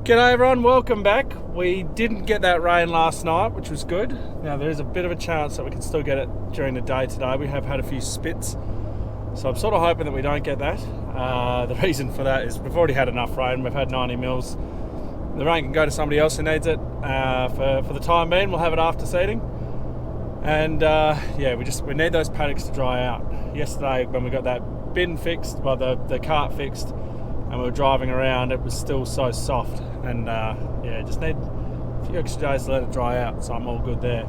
G'day everyone, welcome back. We didn't get that rain last night, which was good. Now there is a bit of a chance that we can still get it during the day today. We have had a few spits, so I'm sort of hoping that we don't get that. The reason for that is we've already had enough rain. We've had 90 mils. The rain can go to somebody else who needs it. For the time being, we'll have it after seeding. And we need those paddocks to dry out. Yesterday when we got that bin fixed, the cart fixed, and we were driving around, it was still so soft, and just need a few extra days to let it dry out, so I'm all good there.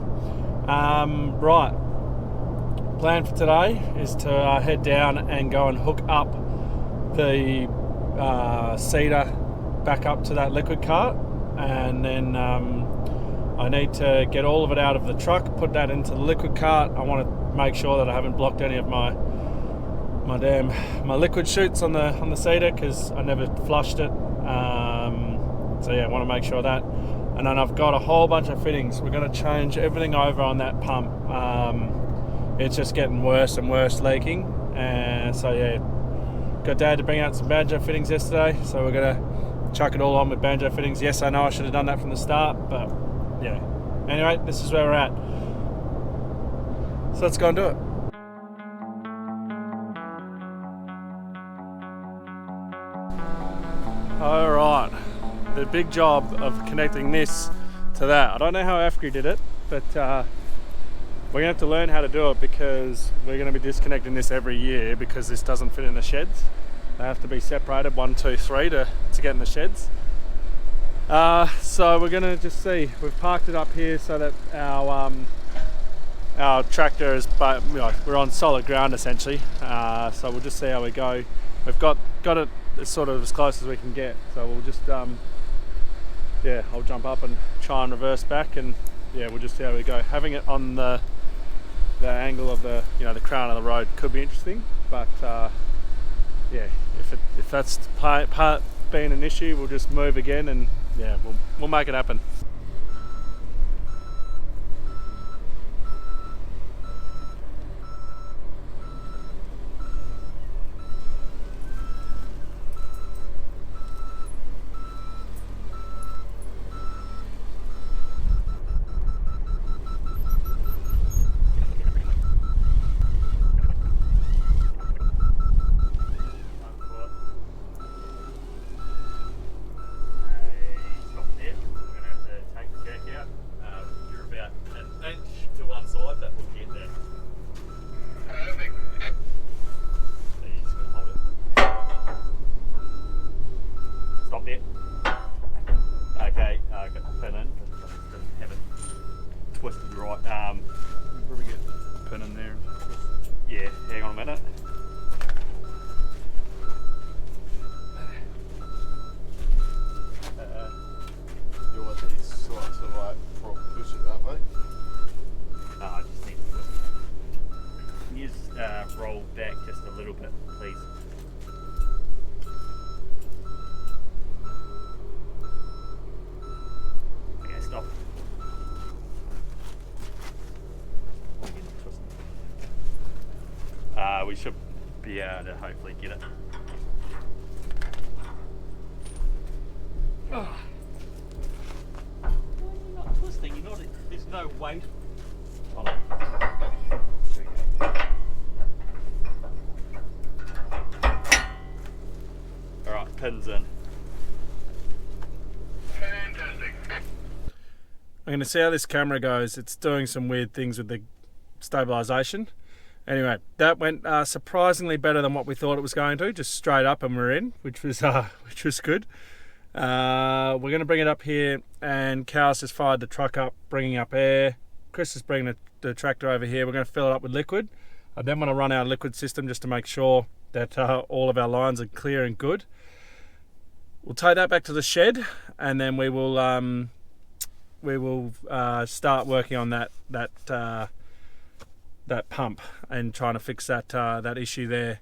Right, plan for today is to head down and go and hook up the cedar back up to that liquid cart, and then I need to get all of it out of the truck, put that into the liquid cart. I want to make sure that I haven't blocked any of my liquid chutes on the cedar, because I never flushed it. I want to make sure of that. And then I've got a whole bunch of fittings. We're going to change everything over on that pump. It's just getting worse and worse leaking, and got Dad to bring out some banjo fittings yesterday, so we're going to chuck it all on with banjo fittings. Yes, I know I should have done that from the start, but yeah. Anyway, this is where we're at, so let's go and do it. Alright, the big job of connecting this to that. I don't know how Afri did it, but we're going to have to learn how to do it, because we're going to be disconnecting this every year because this doesn't fit in the sheds. They have to be separated 1, 2, 3 to get in the sheds. So we're going to just see. We've parked it up here so that our tractor is, we're on solid ground essentially. So we'll just see how we go. We've got it sort of as close as we can get, so we'll just I'll jump up and try and reverse back, and we'll just see how we go. Having it on the angle of the crown of the road could be interesting, but if that's part being an issue, we'll just move again, and we'll make it happen. Roll back just a little bit, please. Okay, stop. We should be able to hopefully get it. Oh. Why are you not twisting? There's no weight on it. Pins in. Fantastic. I'm going to see how this camera goes. It's doing some weird things with the stabilization. Anyway, that went surprisingly better than what we thought it was going to. Just straight up and we're in, which was good. We're going to bring it up here, and Cal's just fired the truck up, bringing up air. Chris is bringing the tractor over here. We're going to fill it up with liquid. I then want to run our liquid system just to make sure that all of our lines are clear and good. We'll take that back to the shed, and then we will start working on that pump and trying to fix that issue there.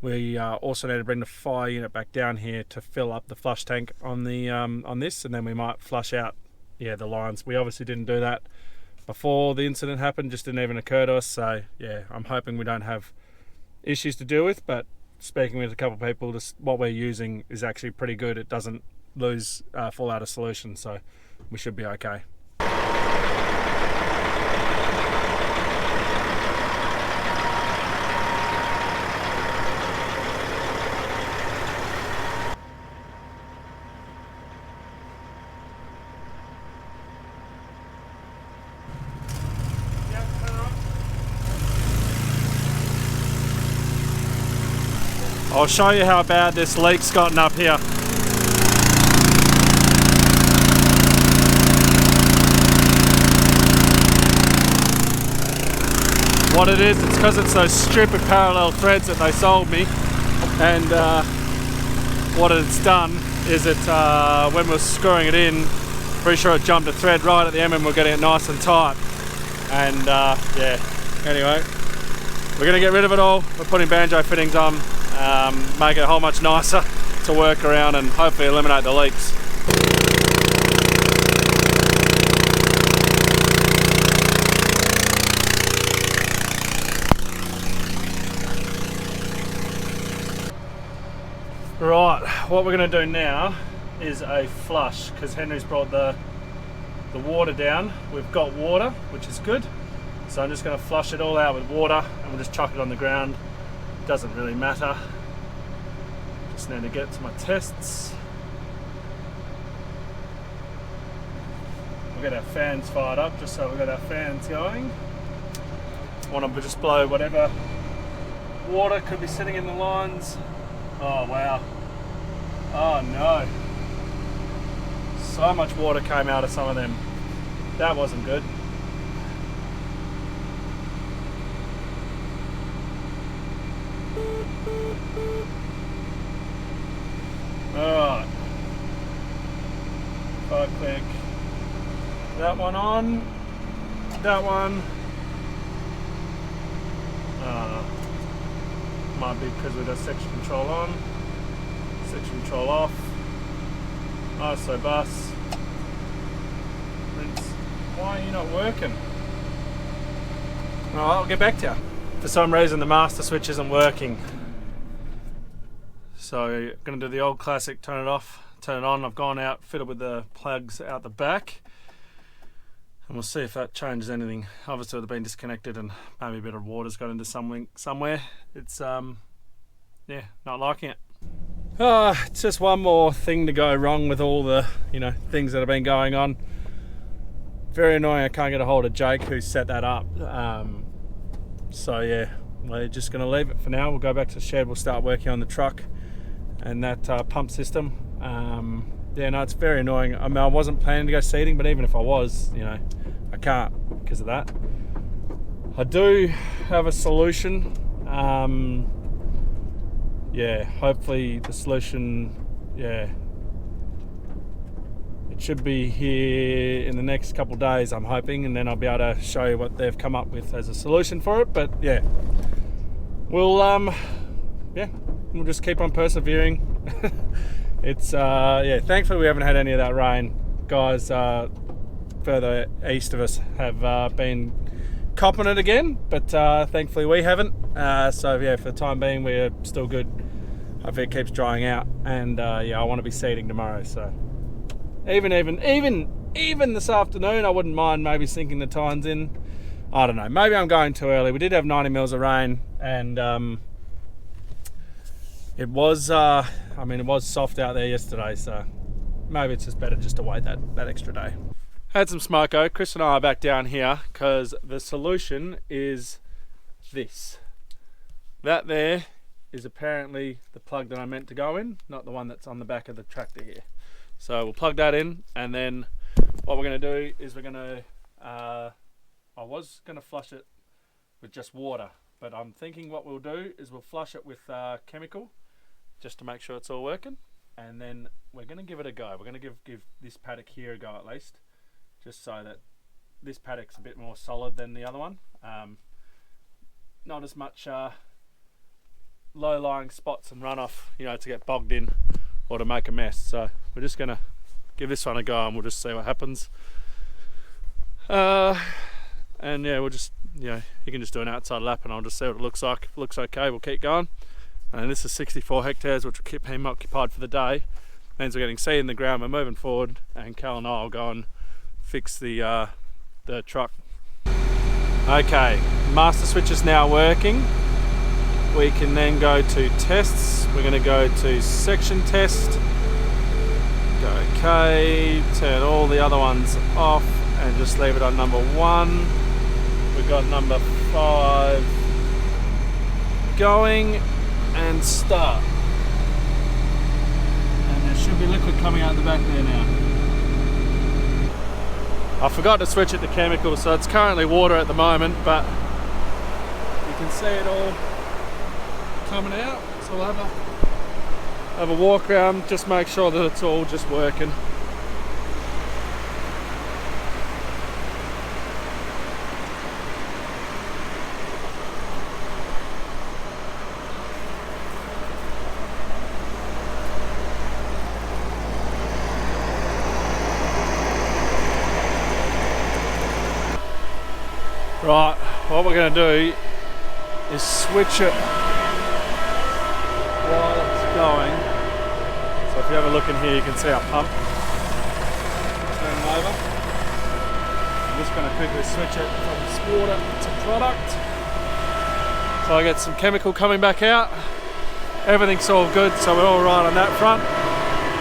We also need to bring the fire unit back down here to fill up the flush tank on this, and then we might flush out the lines. We obviously didn't do that before the incident happened, just didn't even occur to us. So I'm hoping we don't have issues to deal with, but speaking with a couple of people, what we're using is actually pretty good. It doesn't fall out of solution, so we should be okay. I'll show you how bad this leak's gotten up here. What it is, it's because it's those stupid parallel threads that they sold me, and what it's done is it, when we're screwing it in, pretty sure it jumped a thread right at the end and we're getting it nice and tight. And yeah, anyway, we're going to get rid of it all. We're putting banjo fittings on, make it a whole much nicer to work around and hopefully eliminate the leaks. Right, what we're going to do now is a flush, because Henry's brought the water down. We've got water, which is good. So I'm just going to flush it all out with water and we'll just chuck it on the ground. Doesn't really matter. Just need to get to my tests. We'll get our fans fired up just so we've got our fans going. Want to just blow whatever water could be sitting in the lines. Oh wow. Oh no. So much water came out of some of them. That wasn't good. Alright. If I click that one on, that one. Might be because we've got section control on, section control off. ISO bus. Rinse. Why are you not working? Alright, I'll get back to you. For some reason the master switch isn't working. So I'm going to do the old classic, turn it off, turn it on. I've gone out, fitted with the plugs out the back. And we'll see if that changes anything. Obviously they've been disconnected and maybe a bit of water's got into somewhere. It's, yeah, not liking it. It's just one more thing to go wrong with all the, things that have been going on. Very annoying I can't get a hold of Jake who set that up. So yeah, we're just going to leave it for now. We'll go back to the shed, we'll start working on the truck and that pump system. Yeah, no, it's very annoying. I mean, I wasn't planning to go seeding, but even if I was, I can't because of that. I do have a solution. Yeah, hopefully the solution, yeah, it should be here in the next couple of days, I'm hoping, and then I'll be able to show you what they've come up with as a solution for it. But yeah, we'll just keep on persevering. It's yeah, thankfully we haven't had any of that rain. Guys further east of us have been copping it again, but thankfully we haven't. So yeah, for the time being we're still good. Hopefully it keeps drying out, and yeah, I want to be seeding tomorrow. So even this afternoon, I wouldn't mind maybe sinking the tines in. I don't know. Maybe I'm going too early. We did have 90 mils of rain, and it was it was soft out there yesterday, so maybe it's just better just to wait that extra day. Had some smoko. Chris and I are back down here because the solution is this. That there is apparently the plug that I meant to go in, not the one that's on the back of the tractor here. So we'll plug that in, and then what we're going to do is we're going to, I was going to flush it with just water, but I'm thinking what we'll do is we'll flush it with chemical, just to make sure it's all working, and then we're going to give it a go. We're going to give this paddock here a go at least, just so that this paddock's a bit more solid than the other one. Not as much low-lying spots and runoff, to get bogged in or to make a mess. So we're just going to give this one a go and we'll just see what happens. And yeah, we'll just, you can just do an outside lap and I'll just see what it looks like. If it looks okay, we'll keep going. And this is 64 hectares, which will keep him occupied for the day. Means we're getting seed in the ground, we're moving forward, and Cal and I will go and fix the truck. Okay, master switch is now working. We can then go to tests. We're going to go to section test. Go OK, turn all the other ones off and just leave it on number 1. We've got number 5 going, and start. And there should be liquid coming out the back there now. I forgot to switch it to chemical, so it's currently water at the moment, but you can see it all coming out. So we'll have a walk around, just make sure that it's all just working. Right, what we're going to do is switch it while it's going. So if you have a look in here, you can see our pump turning over. I'm just going to quickly switch it from water to product. So I get some chemical coming back out. Everything's all good, so we're all right on that front.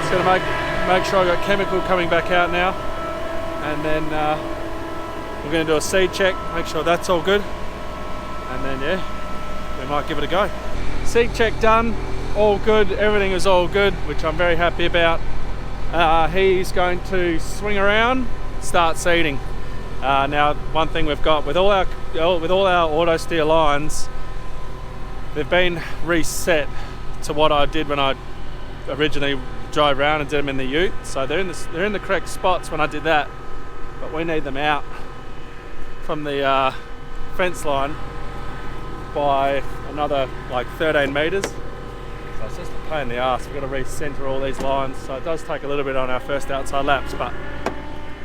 Just going to make sure I got chemical coming back out now, and then we're going to do a seed check, make sure that's all good, and then yeah, we might give it a go. Seed check done, all good, everything is all good, which I'm very happy about. He's going to swing around, start seeding. Now, one thing we've got with all our auto steer lines, they've been reset to what I did when I originally drove around and did them in the ute. So they're in the correct spots when I did that, but we need them out from the fence line by another like 13 metres. So it's just a pain in the arse. We've got to recenter all these lines, so it does take a little bit on our first outside laps, but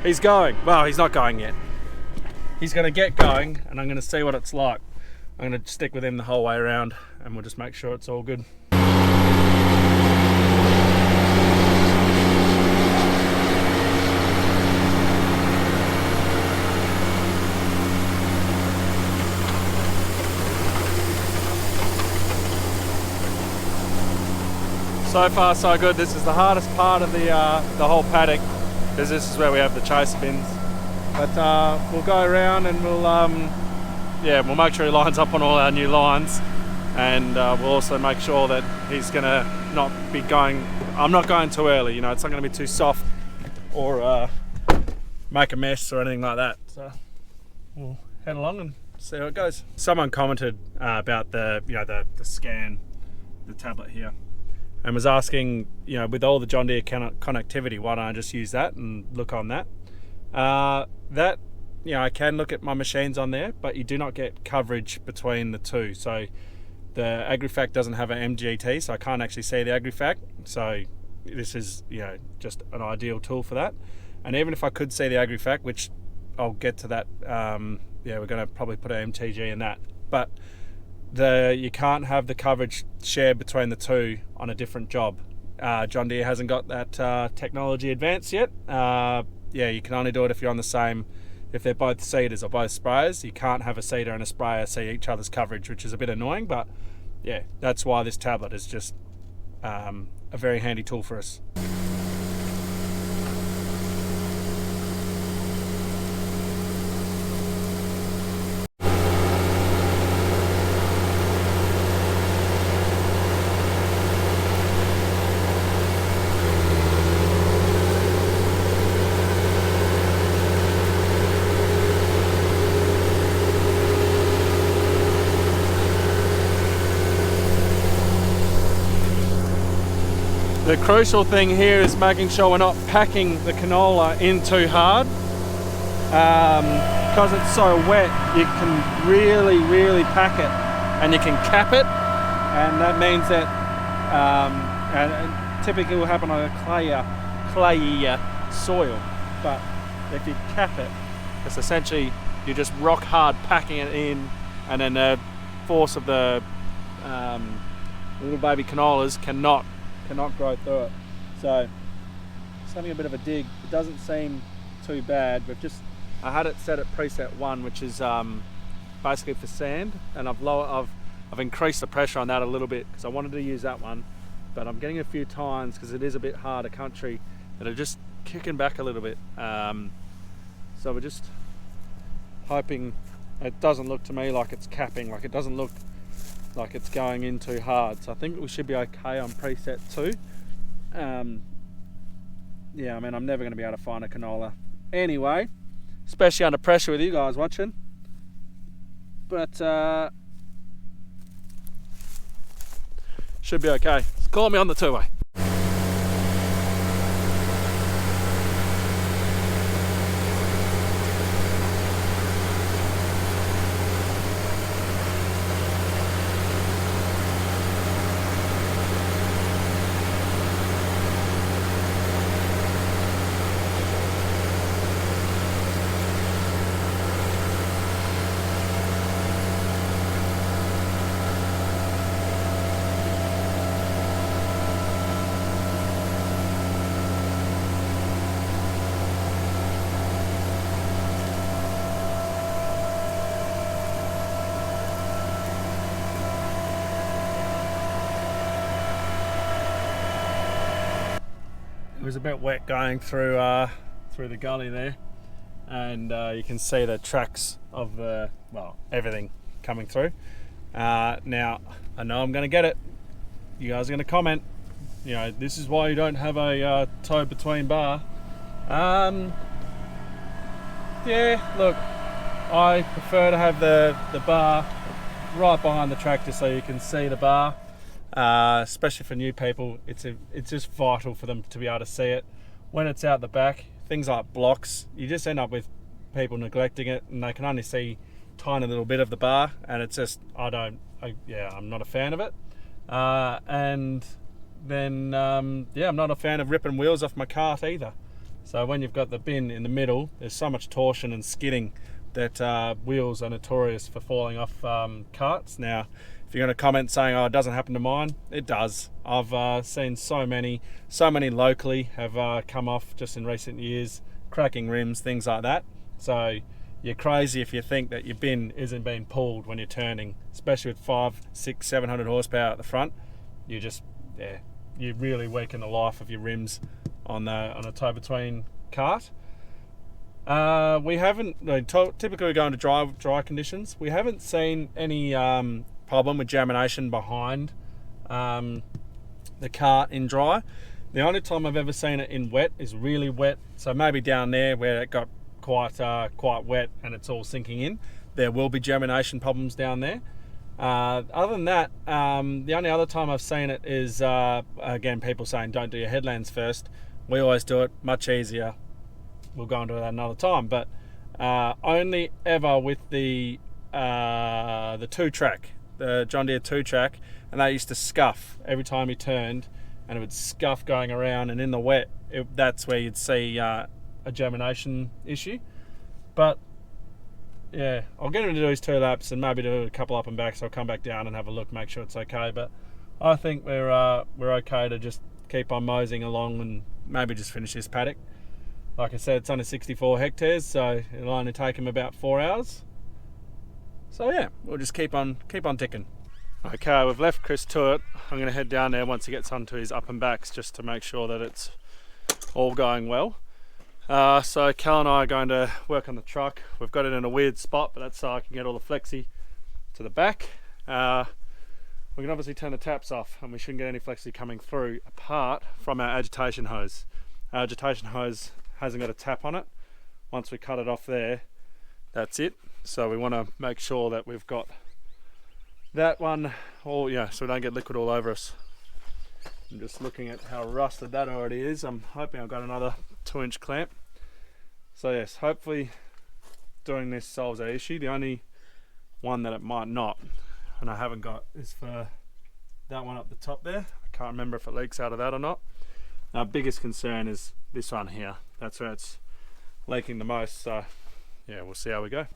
he's going. Well, he's not going yet. He's going to get going, and I'm going to see what it's like. I'm going to stick with him the whole way around, and we'll just make sure it's all good. So far so good. This is the hardest part of the whole paddock, because this is where we have the chaser bins. But we'll go around and we'll make sure he lines up on all our new lines, and we'll also make sure that he's gonna not be going. I'm not going too early. You know, it's not going to be too soft or make a mess or anything like that. So we'll head along and see how it goes. Someone commented about the scan, the tablet here, and was asking, you know, with all the John Deere connectivity, why don't I just use that and look on that? That, you know, I can look at my machines on there, but you do not get coverage between the two. So the AgriFac doesn't have an MGT, so I can't actually see the AgriFac. So this is, you know, just an ideal tool for that. And even if I could see the AgriFac, which I'll get to that, we're going to probably put an MTG in that. But you can't have the coverage shared between the two on a different job. John Deere hasn't got that technology advanced yet. You can only do it if you're on the same, if they're both seeders or both sprayers. You can't have a seeder and a sprayer see each other's coverage, which is a bit annoying, but yeah, that's why this tablet is just a very handy tool for us. The crucial thing here is making sure we're not packing the canola in too hard. Because it's so wet, you can really pack it, and you can cap it, and that means that and typically will happen on a clayy soil. But if you cap it, it's essentially you just rock hard packing it in, and then the force of the little baby canolas cannot grow through it. So having a bit of a dig. It doesn't seem too bad. I had it set at preset 1, which is basically for sand, and I've increased the pressure on that a little bit because I wanted to use that one, but I'm getting a few times because it is a bit harder country that are just kicking back a little bit. So we're just hoping it doesn't look to me like it's capping, like it doesn't look like it's going in too hard. So I think we should be okay on preset 2. Yeah, I mean, I'm never going to be able to find a canola anyway, especially under pressure with you guys watching. But should be okay. Call me on the two-way. It was a bit wet going through the gully there, and you can see the tracks of everything coming through. Now I know I'm going to get it. You guys are going to comment, this is why you don't have a toe between bar. Yeah, look, I prefer to have the bar right behind the tractor so you can see the bar. Especially for new people, it's just vital for them to be able to see it. When it's out the back, things like blocks, you just end up with people neglecting it, and they can only see a tiny little bit of the bar, and it's just I'm not a fan of it. And then I'm not a fan of ripping wheels off my cart either. So when you've got the bin in the middle, there's so much torsion and skidding that wheels are notorious for falling off carts. Now, if you're going to comment saying, "Oh, it doesn't happen to mine," it does. I've seen so many locally have come off just in recent years, cracking rims, things like that. So you're crazy if you think that your bin isn't being pulled when you're turning, especially with 500, 600, 700 horsepower at the front. You really weaken the life of your rims on a toe between cart. We haven't typically we go into dry conditions. We haven't seen any problem with germination behind the cart in dry. The only time I've ever seen it in wet is really wet. So maybe down there where it got quite wet and it's all sinking in, there will be germination problems down there. Other than that, the only other time I've seen it is again, people saying don't do your headlands first. We always do it, much easier. We'll go into that another time, but only ever with the 2-track, the John Deere 2-track, and they used to scuff every time he turned, and it would scuff going around, and in the wet, that's where you'd see a germination issue. But yeah, I'll get him to do his 2 laps and maybe do a couple up and backs. I'll come back down and have a look, make sure it's okay. But I think we're okay to just keep on moseying along and maybe just finish this paddock. Like I said, it's only 64 hectares, so it'll only take him about 4 hours. So yeah, we'll just keep on ticking. Okay, we've left Chris to it. I'm going to head down there once he gets onto his up and backs just to make sure that it's all going well. So Cal and I are going to work on the truck. We've got it in a weird spot, but that's so I can get all the flexi to the back. We can obviously turn the taps off, and we shouldn't get any flexi coming through apart from our agitation hose. Our agitation hose hasn't got a tap on it. Once we cut it off there, that's it. So we want to make sure that we've got that one so we don't get liquid all over us. I'm just looking at how rusted that already is. I'm hoping I've got another 2-inch clamp. So yes, hopefully doing this solves our issue. The only one that it might not, and I haven't got, is for that one up the top there. I can't remember if it leaks out of that or not. Our biggest concern is this one here. That's where it's leaking the most. So yeah, we'll see how we go.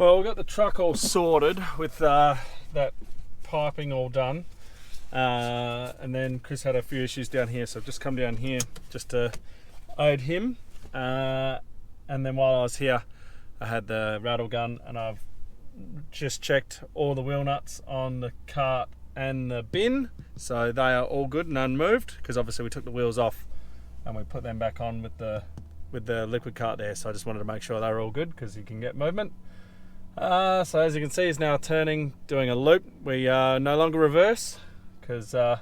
Well, we've got the truck all sorted with that piping all done. And then Chris had a few issues down here, so I've just come down here just to aid him. And then while I was here, I had the rattle gun, and I've just checked all the wheel nuts on the cart and the bin, so they are all good and unmoved, because obviously we took the wheels off and we put them back on with the liquid cart there. So I just wanted to make sure they were all good, because you can get movement. So as you can see, he's now turning, doing a loop. We no longer reverse, because I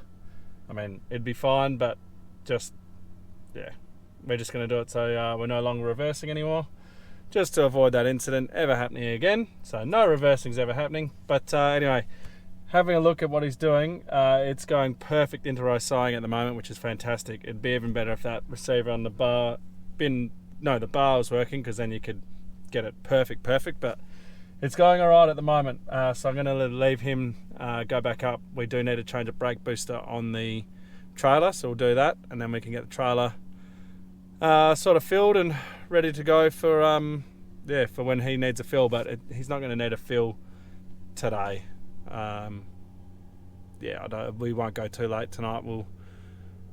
mean, it'd be fine, but just, yeah, we're just going to do it, so we're no longer reversing anymore, just to avoid that incident ever happening again. So no reversing's ever happening. But anyway, having a look at what he's doing, it's going perfect into row sewing at the moment, which is fantastic. It'd be even better if that receiver on the bar the bar was working, because then you could get it perfect. But it's going all right at the moment. So I'm going to leave him go back up. We do need to change a brake booster on the trailer, so we'll do that, and then we can get the trailer sort of filled and ready to go for for when he needs a fill. But he's not going to need a fill today. We won't go too late tonight. We'll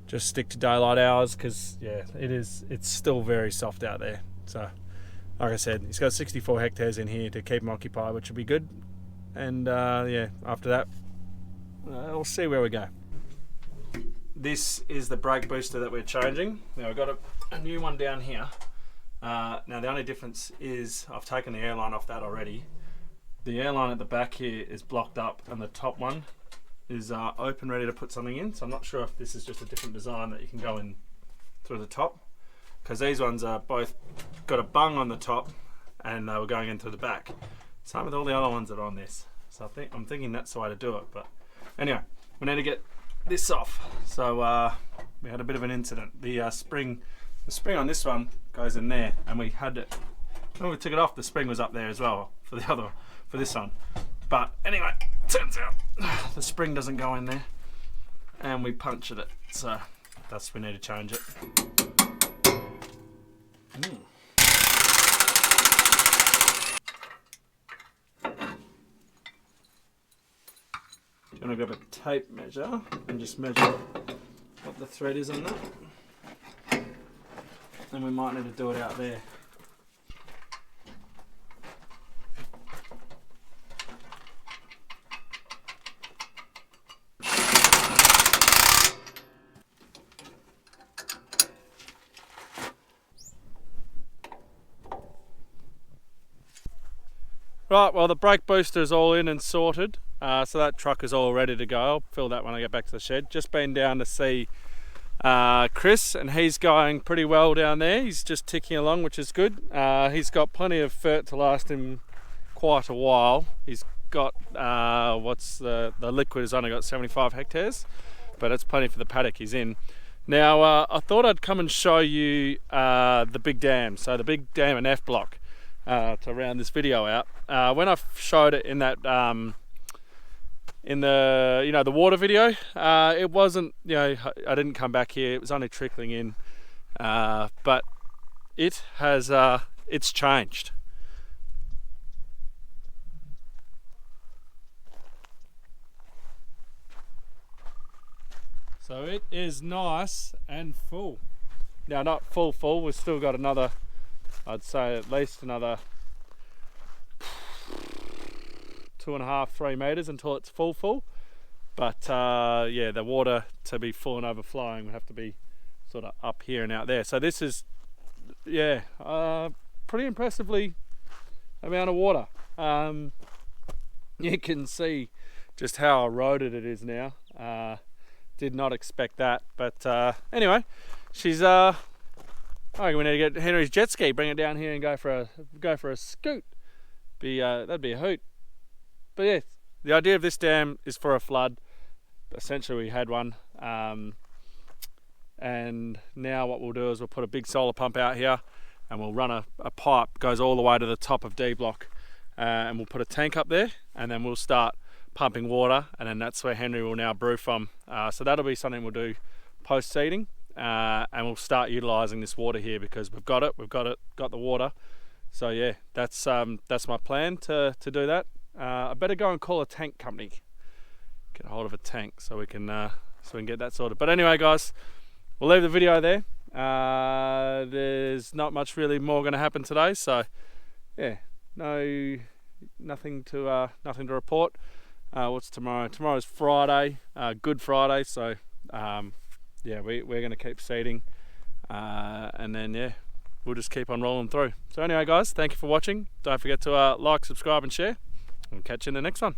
just stick to daylight hours, because it's still very soft out there. So like I said, he's got 64 hectares in here to keep him occupied, which will be good. And after that, we'll see where we go. This is the brake booster that we're changing. Now we've got a new one down here. Now the only difference is I've taken the airline off that already. The airline at the back here is blocked up, and the top one is open, ready to put something in. So I'm not sure if this is just a different design that you can go in through the top, because these ones are both got a bung on the top, and they were going in through the back. Same with all the other ones that are on this. So I'm thinking that's the way to do it. But anyway, we need to get this off. So we had a bit of an incident. The spring on this one goes in there, and we had it when we took it off. The spring was up there as well for this one. But anyway, turns out the spring doesn't go in there, and we punctured it. So thus we need to change it. Do you want to grab a tape measure and just measure what the thread is on that? And we might need to do it out there. Right, well the brake booster is all in and sorted, so that truck is all ready to go. I'll fill that when I get back to the shed. Just been down to see Chris, and he's going pretty well down there. He's just ticking along, which is good. He's got plenty of fert to last him quite a while. He's got, the liquid has only got 75 hectares, but it's plenty for the paddock he's in. Now, I thought I'd come and show you the big dam. So the big dam and F block. To round this video out, when I showed it in that in the water video, it wasn't, I didn't come back here, it was only trickling in, but it has it's changed. So it is nice and full. Now, not full, we've still got another, I'd say at least another 2.5-3 meters until it's full. But the water to be full and overflowing would have to be sort of up here and out there. So this is, pretty impressively amount of water. You can see just how eroded it is now. Did not expect that, but anyway, she's I think we need to get Henry's jet ski, bring it down here and go for a scoot. That'd be a hoot. But yeah, the idea of this dam is for a flood. Essentially we had one, and now what we'll do is we'll put a big solar pump out here, and we'll run a pipe, goes all the way to the top of D block, and we'll put a tank up there, and then we'll start pumping water, and then that's where Henry will now brew from. So that'll be something we'll do post seeding. And we'll start utilising this water here, because we've got the water, So yeah, that's my plan to do that. I better go and call a tank company, get a hold of a tank so we can get that sorted. But anyway, guys, we'll leave the video there. There's not much really more going to happen today, so yeah, nothing to report. What's tomorrow? Tomorrow's Friday, Good Friday, so yeah, we're going to keep seeding, and then yeah, we'll just keep on rolling through. So anyway, guys, thank you for watching. Don't forget to like, subscribe and share. We'll catch you in the next one.